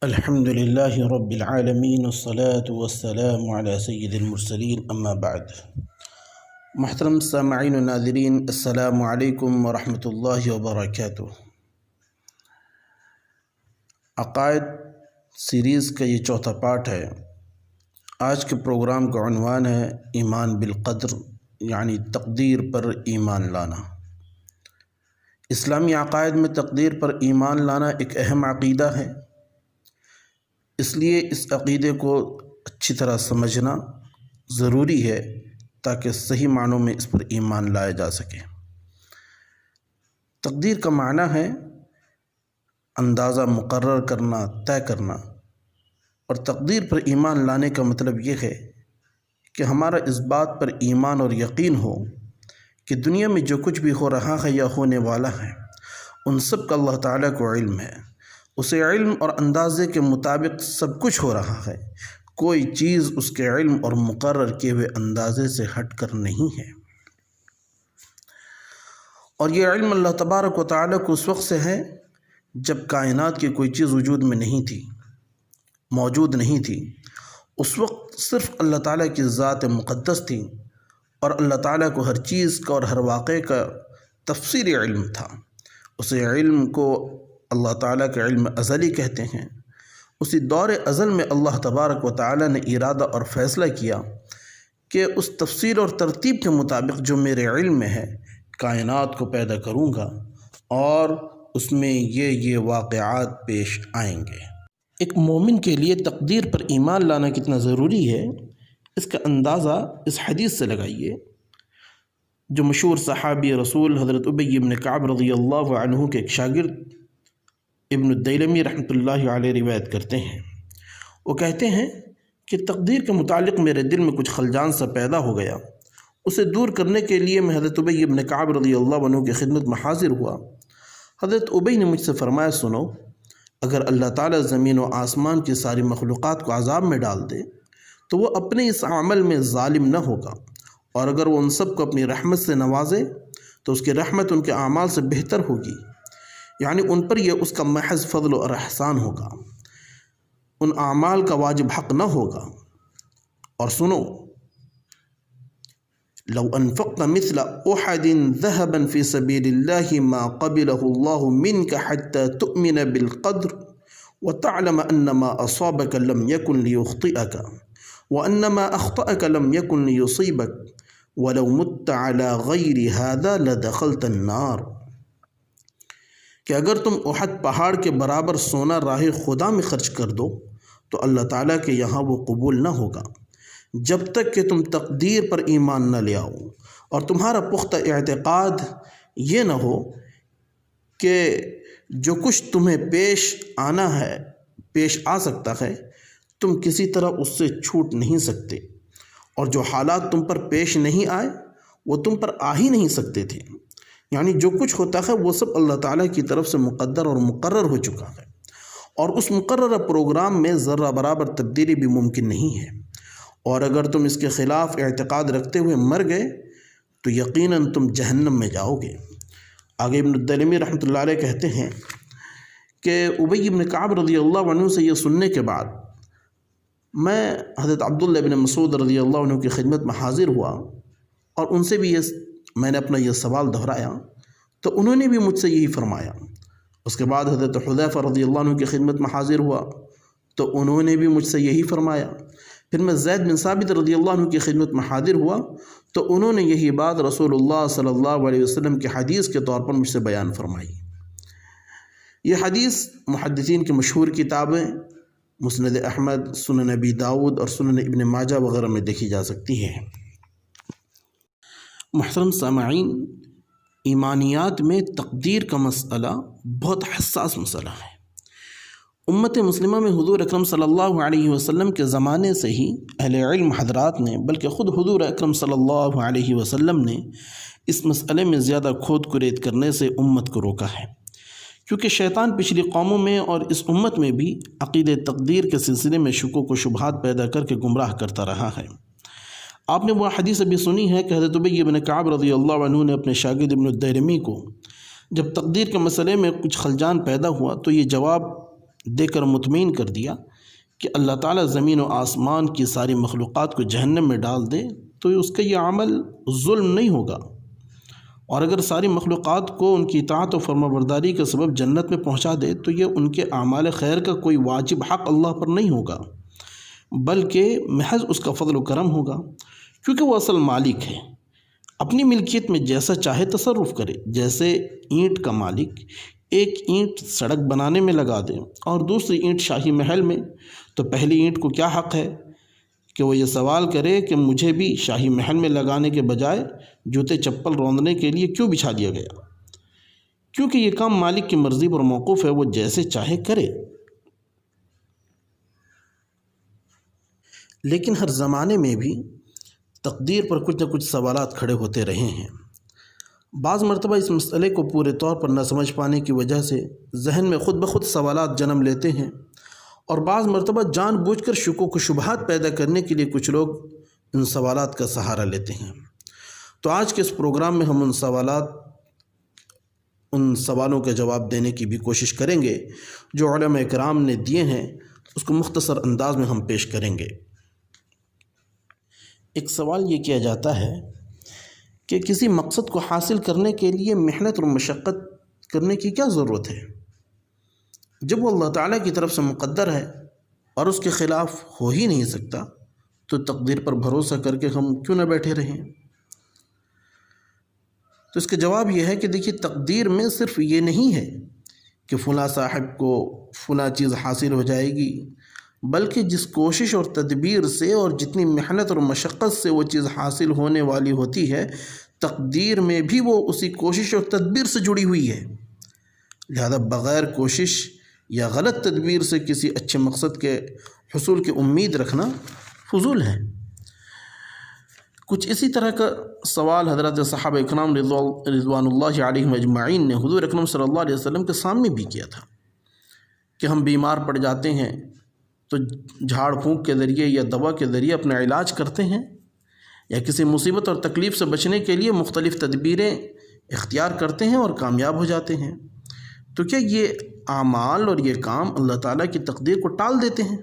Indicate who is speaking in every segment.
Speaker 1: الحمد لله رب العالمين والصلاة والسلام على سید المرسلین اما بعد۔ محترم سامعین و ناظرین، السلام علیکم ورحمۃ اللہ وبرکاتہ۔ عقائد سیریز کا یہ چوتھا پارٹ ہے۔ آج کے پروگرام کا عنوان ہے ایمان بالقدر، یعنی تقدیر پر ایمان لانا۔ اسلامی عقائد میں تقدیر پر ایمان لانا ایک اہم عقیدہ ہے، اس لیے اس عقیدے کو اچھی طرح سمجھنا ضروری ہے تاکہ صحیح معنوں میں اس پر ایمان لایا جا سکے۔ تقدیر کا معنی ہے اندازہ مقرر کرنا، طے کرنا، اور تقدیر پر ایمان لانے کا مطلب یہ ہے کہ ہمارا اس بات پر ایمان اور یقین ہو کہ دنیا میں جو کچھ بھی ہو رہا ہے یا ہونے والا ہے ان سب کا اللہ تعالیٰ کو علم ہے، اسے علم اور اندازے کے مطابق سب کچھ ہو رہا ہے، کوئی چیز اس کے علم اور مقرر کیے ہوئے اندازے سے ہٹ کر نہیں ہے۔ اور یہ علم اللہ تبارک و تعالیٰ کو اس وقت سے ہے جب کائنات کی کوئی چیز وجود میں نہیں تھی، موجود نہیں تھی۔ اس وقت صرف اللہ تعالیٰ کی ذات مقدس تھی اور اللہ تعالیٰ کو ہر چیز کا اور ہر واقعے کا تفصیلی علم تھا۔ اسے علم کو اللہ تعالیٰ کے علم ازلی کہتے ہیں۔ اسی دور ازل میں اللہ تبارک و تعالیٰ نے ارادہ اور فیصلہ کیا کہ اس تفصیل اور ترتیب کے مطابق جو میرے علم میں ہے کائنات کو پیدا کروں گا اور اس میں یہ واقعات پیش آئیں گے۔ ایک مومن کے لیے تقدیر پر ایمان لانا کتنا ضروری ہے اس کا اندازہ اس حدیث سے لگائیے جو مشہور صحابی رسول حضرت ابی بن کعب رضی اللہ عنہ کے ایک شاگرد ابن الدیلمی رحمۃ اللہ علیہ روایت کرتے ہیں۔ وہ کہتے ہیں کہ تقدیر کے متعلق میرے دل میں کچھ خلجان سا پیدا ہو گیا، اسے دور کرنے کے لیے میں حضرت ابی بن کعب رضی اللہ عنہ کی خدمت میں حاضر ہوا۔ حضرت ابی نے مجھ سے فرمایا، سنو، اگر اللہ تعالیٰ زمین و آسمان کی ساری مخلوقات کو عذاب میں ڈال دے تو وہ اپنے اس عمل میں ظالم نہ ہوگا، اور اگر وہ ان سب کو اپنی رحمت سے نوازے تو اس کی رحمت ان کے اعمال سے بہتر ہوگی، یعنی ان پر یہ اس کا محض فضل اور احسان ہوگا، ان اعمال کا واجب حق نہ ہوگا۔ اور سنو، لو انفقت مثل احد ذهبا في سبيل الله ما قبله الله منك حتى تؤمن بالقدر وتعلم ان ما اصابك لم يكن ليخطئك وان ما اخطأك لم يكن ليصيبك ولو مت على غير هذا لدخلت النار۔ کہ اگر تم احد پہاڑ کے برابر سونا راہ خدا میں خرچ کر دو تو اللہ تعالیٰ کے یہاں وہ قبول نہ ہوگا جب تک کہ تم تقدیر پر ایمان نہ لے آؤ اور تمہارا پختہ اعتقاد یہ نہ ہو کہ جو کچھ تمہیں پیش آنا ہے، پیش آ سکتا ہے، تم کسی طرح اس سے چھوٹ نہیں سکتے، اور جو حالات تم پر پیش نہیں آئے وہ تم پر آ ہی نہیں سکتے تھے، یعنی جو کچھ ہوتا ہے وہ سب اللہ تعالیٰ کی طرف سے مقدر اور مقرر ہو چکا ہے، اور اس مقررہ پروگرام میں ذرہ برابر تبدیلی بھی ممکن نہیں ہے۔ اور اگر تم اس کے خلاف اعتقاد رکھتے ہوئے مر گئے تو یقیناً تم جہنم میں جاؤ گے۔ آگے ابن الدیلمی رحمۃ اللہ علیہ کہتے ہیں کہ ابی بن کعب رضی اللہ عنہ سے یہ سننے کے بعد میں حضرت عبداللہ بن مسعود رضی اللہ عنہ کی خدمت میں حاضر ہوا اور ان سے بھی میں نے اپنا یہ سوال دہرایا تو انہوں نے بھی مجھ سے یہی فرمایا۔ اس کے بعد حضرت حذیفہ رضی اللہ عنہ کی خدمت میں حاضر ہوا تو انہوں نے بھی مجھ سے یہی فرمایا۔ پھر میں زید بن ثابت رضی اللہ عنہ کی خدمت میں حاضر ہوا تو انہوں نے یہی بات رسول اللہ صلی اللہ علیہ وسلم کی حدیث کے طور پر مجھ سے بیان فرمائی۔ یہ حدیث محدثین کی مشہور کتابیں مسند احمد، سنن ابی داود اور سنن ابن ماجہ وغیرہ میں دیکھی جا سکتی ہے۔ محترم سامعین، ایمانیات میں تقدیر کا مسئلہ بہت حساس مسئلہ ہے۔ امت مسلمہ میں حضور اکرم صلی اللہ علیہ وسلم کے زمانے سے ہی اہل علم حضرات نے، بلکہ خود حضور اکرم صلی اللہ علیہ وسلم نے اس مسئلے میں زیادہ کھود کرید کرنے سے امت کو روکا ہے، کیونکہ شیطان پچھلی قوموں میں اور اس امت میں بھی عقید تقدیر کے سلسلے میں شکوک و شبہات پیدا کر کے گمراہ کرتا رہا ہے۔ آپ نے وہ حدیث ابھی سنی ہے کہ حضرت ابی بن کعب رضی اللہ عنہ نے اپنے شاگرد ابن الدیلمی کو جب تقدیر کے مسئلے میں کچھ خلجان پیدا ہوا تو یہ جواب دے کر مطمئن کر دیا کہ اللہ تعالیٰ زمین و آسمان کی ساری مخلوقات کو جہنم میں ڈال دے تو اس کا یہ عمل ظلم نہیں ہوگا، اور اگر ساری مخلوقات کو ان کی اطاعت و فرمانبرداری کے سبب جنت میں پہنچا دے تو یہ ان کے اعمال خیر کا کوئی واجب حق اللہ پر نہیں ہوگا، بلکہ محض اس کا فضل و کرم ہوگا، کیونکہ وہ اصل مالک ہے، اپنی ملکیت میں جیسا چاہے تصرف کرے۔ جیسے اینٹ کا مالک ایک اینٹ سڑک بنانے میں لگا دے اور دوسری اینٹ شاہی محل میں، تو پہلی اینٹ کو کیا حق ہے کہ وہ یہ سوال کرے کہ مجھے بھی شاہی محل میں لگانے کے بجائے جوتے چپل روندنے کے لیے کیوں بچھا دیا گیا؟ کیونکہ یہ کام مالک کی مرضی پر موقوف ہے، وہ جیسے چاہے کرے۔ لیکن ہر زمانے میں بھی تقدیر پر کچھ نہ کچھ سوالات کھڑے ہوتے رہے ہیں۔ بعض مرتبہ اس مسئلے کو پورے طور پر نہ سمجھ پانے کی وجہ سے ذہن میں خود بخود سوالات جنم لیتے ہیں، اور بعض مرتبہ جان بوجھ کر شکوک و شبہات پیدا کرنے کے لیے کچھ لوگ ان سوالات کا سہارا لیتے ہیں۔ تو آج کے اس پروگرام میں ہم ان سوالوں کے جواب دینے کی بھی کوشش کریں گے جو علماء کرام نے دیے ہیں، اس کو مختصر انداز میں ہم پیش کریں گے۔ ایک سوال یہ کیا جاتا ہے کہ کسی مقصد کو حاصل کرنے کے لیے محنت اور مشقت کرنے کی کیا ضرورت ہے؟ جب وہ اللہ تعالیٰ کی طرف سے مقدر ہے اور اس کے خلاف ہو ہی نہیں سکتا تو تقدیر پر بھروسہ کر کے ہم کیوں نہ بیٹھے رہیں؟ تو اس کا جواب یہ ہے کہ دیکھیے، تقدیر میں صرف یہ نہیں ہے کہ فلاں صاحب کو فلاں چیز حاصل ہو جائے گی، بلکہ جس کوشش اور تدبیر سے اور جتنی محنت اور مشقت سے وہ چیز حاصل ہونے والی ہوتی ہے، تقدیر میں بھی وہ اسی کوشش اور تدبیر سے جڑی ہوئی ہے۔ لہذا بغیر کوشش یا غلط تدبیر سے کسی اچھے مقصد کے حصول کی امید رکھنا فضول ہے۔ کچھ اسی طرح کا سوال حضرت صحابہ اکرام رضوان اللہ علیہم اجمعین نے حضور اکرم صلی اللہ علیہ وسلم کے سامنے بھی کیا تھا کہ ہم بیمار پڑ جاتے ہیں تو جھاڑ پھونک کے ذریعے یا دوا کے ذریعے اپنا علاج کرتے ہیں، یا کسی مصیبت اور تکلیف سے بچنے کے لیے مختلف تدبیریں اختیار کرتے ہیں اور کامیاب ہو جاتے ہیں۔ تو کیا یہ اعمال اور یہ کام اللہ تعالیٰ کی تقدیر کو ٹال دیتے ہیں؟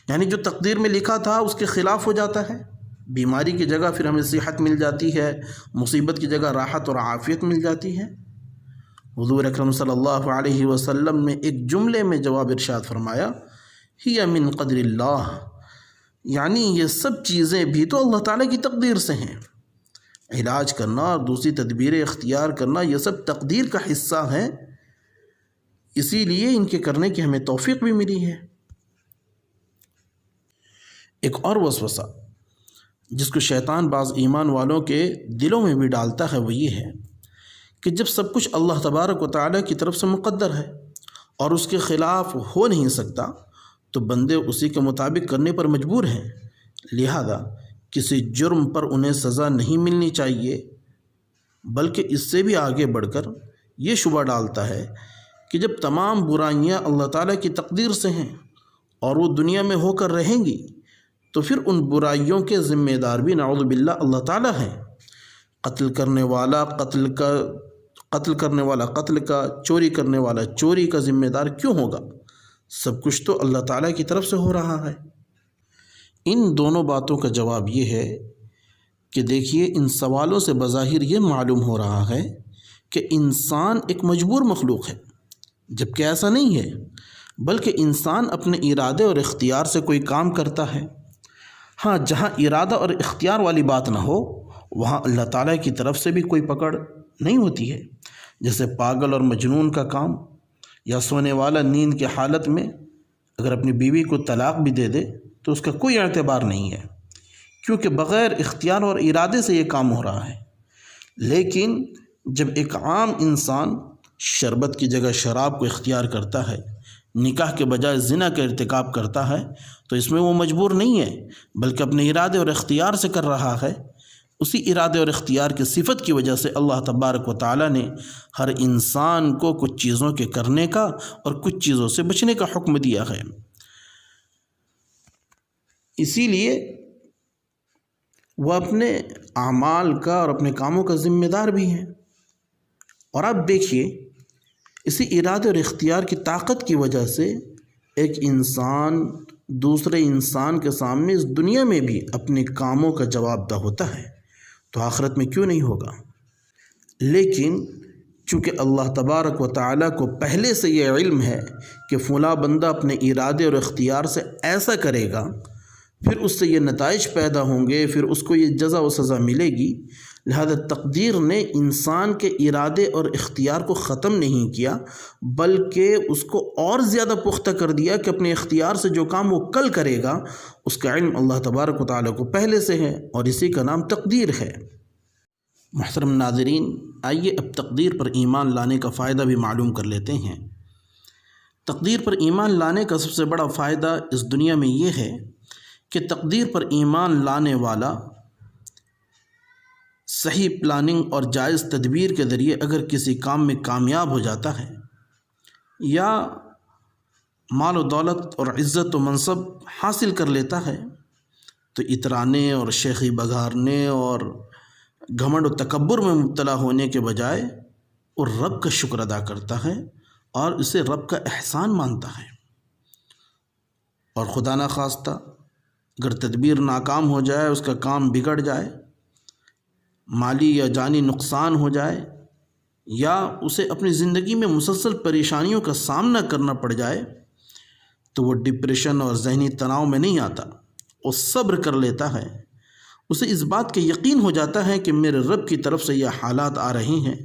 Speaker 1: یعنی جو تقدیر میں لکھا تھا اس کے خلاف ہو جاتا ہے؟ بیماری کی جگہ پھر ہمیں صحت مل جاتی ہے، مصیبت کی جگہ راحت اور عافیت مل جاتی ہے؟ حضور اکرم صلی اللہ علیہ وسلم نے ایک جملے میں جواب ارشاد فرمایا، ہی من قدر اللہ، یعنی یہ سب چیزیں بھی تو اللہ تعالیٰ کی تقدیر سے ہیں۔ علاج کرنا اور دوسری تدبیریں اختیار کرنا یہ سب تقدیر کا حصہ ہیں، اسی لیے ان کے کرنے کی ہمیں توفیق بھی ملی ہے۔ ایک اور وسوسہ جس کو شیطان بعض ایمان والوں کے دلوں میں بھی ڈالتا ہے وہ یہ ہے کہ جب سب کچھ اللہ تبارک و تعالیٰ کی طرف سے مقدر ہے اور اس کے خلاف ہو نہیں سکتا تو بندے اسی کے مطابق کرنے پر مجبور ہیں، لہذا کسی جرم پر انہیں سزا نہیں ملنی چاہیے، بلکہ اس سے بھی آگے بڑھ کر یہ شبہ ڈالتا ہے کہ جب تمام برائیاں اللہ تعالیٰ کی تقدیر سے ہیں اور وہ دنیا میں ہو کر رہیں گی تو پھر ان برائیوں کے ذمہ دار بھی نعوذ باللہ اللہ تعالیٰ ہیں۔ قتل کرنے والا قتل کا، چوری کرنے والا چوری کا ذمہ دار کیوں ہوگا؟ سب کچھ تو اللہ تعالیٰ کی طرف سے ہو رہا ہے۔ ان دونوں باتوں کا جواب یہ ہے کہ دیکھیے، ان سوالوں سے بظاہر یہ معلوم ہو رہا ہے کہ انسان ایک مجبور مخلوق ہے، جبکہ ایسا نہیں ہے، بلکہ انسان اپنے ارادے اور اختیار سے کوئی کام کرتا ہے۔ ہاں، جہاں ارادہ اور اختیار والی بات نہ ہو وہاں اللہ تعالیٰ کی طرف سے بھی کوئی پکڑ نہیں ہوتی ہے، جیسے پاگل اور مجنون کا کام، یا سونے والا نیند کی حالت میں اگر اپنی بیوی کو طلاق بھی دے دے تو اس کا کوئی اعتبار نہیں ہے، کیونکہ بغیر اختیار اور ارادے سے یہ کام ہو رہا ہے۔ لیکن جب ایک عام انسان شربت کی جگہ شراب کو اختیار کرتا ہے، نکاح کے بجائے زنا کا ارتکاب کرتا ہے، تو اس میں وہ مجبور نہیں ہے بلکہ اپنے ارادے اور اختیار سے کر رہا ہے۔ اسی ارادے اور اختیار کی صفت کی وجہ سے اللہ تبارک و تعالیٰ نے ہر انسان کو کچھ چیزوں کے کرنے کا اور کچھ چیزوں سے بچنے کا حکم دیا ہے۔ اسی لیے وہ اپنے اعمال کا اور اپنے کاموں کا ذمہ دار بھی ہیں۔ اور اب دیکھیے، اسی ارادے اور اختیار کی طاقت کی وجہ سے ایک انسان دوسرے انسان کے سامنے اس دنیا میں بھی اپنے کاموں کا جواب دہ ہوتا ہے، تو آخرت میں کیوں نہیں ہوگا؟ لیکن چونکہ اللہ تبارک و تعالیٰ کو پہلے سے یہ علم ہے کہ فلاں بندہ اپنے ارادے اور اختیار سے ایسا کرے گا، پھر اس سے یہ نتائج پیدا ہوں گے، پھر اس کو یہ جزا و سزا ملے گی، لہذا تقدیر نے انسان کے ارادے اور اختیار کو ختم نہیں کیا، بلکہ اس کو اور زیادہ پختہ کر دیا کہ اپنے اختیار سے جو کام وہ کل کرے گا اس کا علم اللہ تبارک و تعالیٰ کو پہلے سے ہے، اور اسی کا نام تقدیر ہے۔ محترم ناظرین، آئیے اب تقدیر پر ایمان لانے کا فائدہ بھی معلوم کر لیتے ہیں۔ تقدیر پر ایمان لانے کا سب سے بڑا فائدہ اس دنیا میں یہ ہے کہ تقدیر پر ایمان لانے والا صحیح پلاننگ اور جائز تدبیر کے ذریعے اگر کسی کام میں کامیاب ہو جاتا ہے یا مال و دولت اور عزت و منصب حاصل کر لیتا ہے تو اترانے اور شیخی بگارنے اور گھمنڈ و تکبر میں مبتلا ہونے کے بجائے وہ رب کا شکر ادا کرتا ہے اور اسے رب کا احسان مانتا ہے، اور خدا نخواستہ اگر تدبیر ناکام ہو جائے، اس کا کام بگڑ جائے، مالی یا جانی نقصان ہو جائے، یا اسے اپنی زندگی میں مسلسل پریشانیوں کا سامنا کرنا پڑ جائے، تو وہ ڈپریشن اور ذہنی تناؤ میں نہیں آتا، وہ صبر کر لیتا ہے۔ اسے اس بات کا یقین ہو جاتا ہے کہ میرے رب کی طرف سے یہ حالات آ رہے ہیں،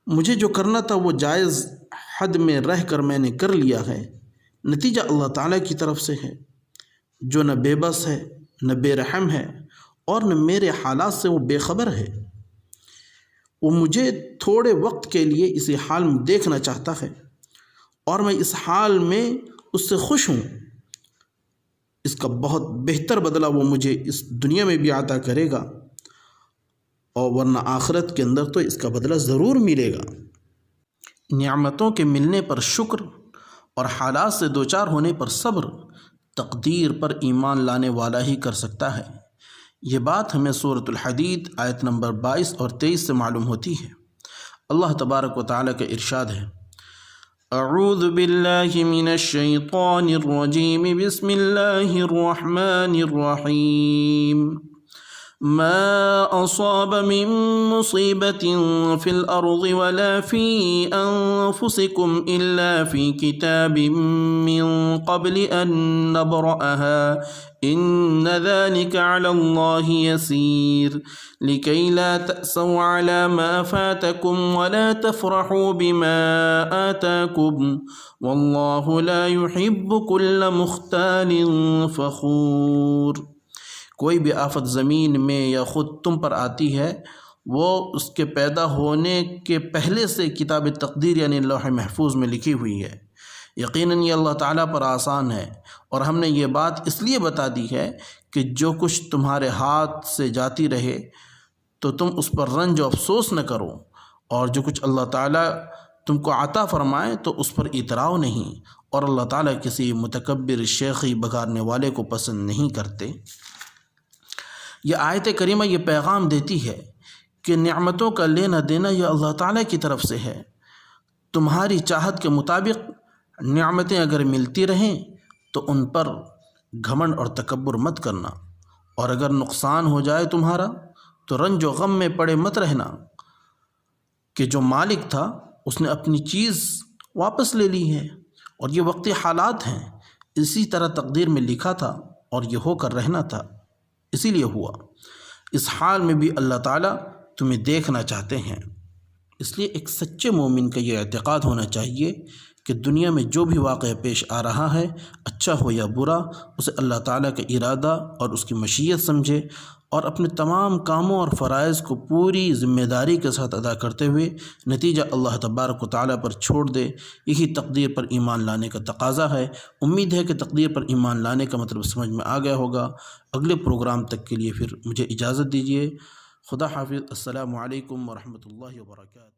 Speaker 1: مجھے جو کرنا تھا وہ جائز حد میں رہ کر میں نے کر لیا ہے، نتیجہ اللہ تعالیٰ کی طرف سے ہے، جو نہ بے بس ہے، نہ بے رحم ہے، اور نہ میرے حالات سے وہ بے خبر ہے۔ وہ مجھے تھوڑے وقت کے لیے اسی حال میں دیکھنا چاہتا ہے، اور میں اس حال میں اس سے خوش ہوں۔ اس کا بہت بہتر بدلہ وہ مجھے اس دنیا میں بھی عطا کرے گا، اور ورنہ آخرت کے اندر تو اس کا بدلہ ضرور ملے گا۔ نعمتوں کے ملنے پر شکر اور حالات سے دوچار ہونے پر صبر تقدیر پر ایمان لانے والا ہی کر سکتا ہے۔ یہ بات ہمیں سورۃ الحدید آیت نمبر 22 اور 23 سے معلوم ہوتی ہے۔ اللہ تبارک و تعالیٰ کا ارشاد ہے، اعوذ باللہ من الشیطان الرجیم، بسم اللہ الرحمن الرحیم، ما اصاب من مصیبت فی الارض ولا فی انفسکم الا فی کتاب من قبل ان نبرأها ان ذلك على الله يسير لكي لا تأسوا على ما فاتكم ولا تفرحوا بما آتاكم والله لا يحب كل مختال فخور۔ کوئی بھی آفت زمین میں یا خود تم پر آتی ہے، وہ اس کے پیدا ہونے کے پہلے سے کتاب تقدیر یعنی لوح محفوظ میں لکھی ہوئی ہے۔ یقیناً یہ اللہ تعالیٰ پر آسان ہے، اور ہم نے یہ بات اس لیے بتا دی ہے کہ جو کچھ تمہارے ہاتھ سے جاتی رہے تو تم اس پر رنج و افسوس نہ کرو، اور جو کچھ اللہ تعالیٰ تم کو عطا فرمائے تو اس پر اتراؤ نہیں، اور اللہ تعالیٰ کسی متکبر شیخی بگارنے والے کو پسند نہیں کرتے۔ یہ آیت کریمہ یہ پیغام دیتی ہے کہ نعمتوں کا لینا دینا یہ اللہ تعالیٰ کی طرف سے ہے۔ تمہاری چاہت کے مطابق نعمتیں اگر ملتی رہیں تو ان پر گھمنڈ اور تکبر مت کرنا، اور اگر نقصان ہو جائے تمہارا تو رنج و غم میں پڑے مت رہنا کہ جو مالک تھا اس نے اپنی چیز واپس لے لی ہے، اور یہ وقتی حالات ہیں، اسی طرح تقدیر میں لکھا تھا اور یہ ہو کر رہنا تھا، اسی لیے ہوا۔ اس حال میں بھی اللہ تعالیٰ تمہیں دیکھنا چاہتے ہیں۔ اس لیے ایک سچے مومن کا یہ اعتقاد ہونا چاہیے کہ دنیا میں جو بھی واقعہ پیش آ رہا ہے، اچھا ہو یا برا، اسے اللہ تعالیٰ کا ارادہ اور اس کی مشیت سمجھے، اور اپنے تمام کاموں اور فرائض کو پوری ذمہ داری کے ساتھ ادا کرتے ہوئے نتیجہ اللہ تبارک و تعالیٰ پر چھوڑ دے۔ یہی تقدیر پر ایمان لانے کا تقاضا ہے۔ امید ہے کہ تقدیر پر ایمان لانے کا مطلب سمجھ میں آ گیا ہوگا۔ اگلے پروگرام تک کے لیے پھر مجھے اجازت دیجیے۔ خدا حافظ۔ السلام علیکم ورحمۃ اللہ وبرکاتہ۔